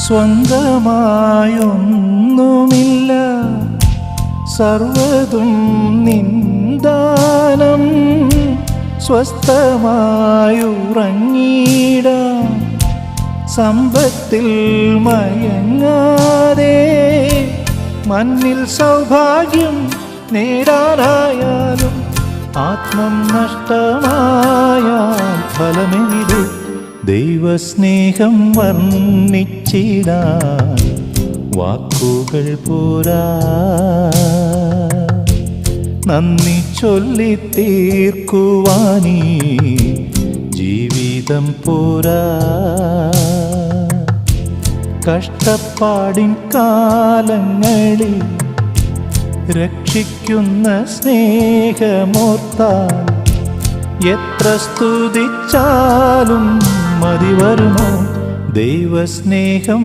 സ്വന്തമായൊന്നുമില്ല, സർവ്വതും നിന്ദാനം. സ്വസ്ഥമായുറങ്ങിടാം, സമ്പത്തിൽ മയങ്ങാതെ. മണ്ണിൽ സൗഭാഗ്യം നേടാനായാലും ആത്മം നഷ്ടമായാൽ ഫലമെന്ത്? ദൈവസ്നേഹം വർണ്ണിച്ചിടാൻ വാക്കുകൾ പോരാ, നന്ദി ചൊല്ലി തീർക്കുവാനീ ജീവിതം പോരാ. കഷ്ടപ്പാടിൻ കാലങ്ങളിൽ രക്ഷിക്കുന്ന സ്നേഹമോർത്താൽ എത്ര സ്തുതിച്ചാലും മതി വരുമോ? ദൈവസ്നേഹം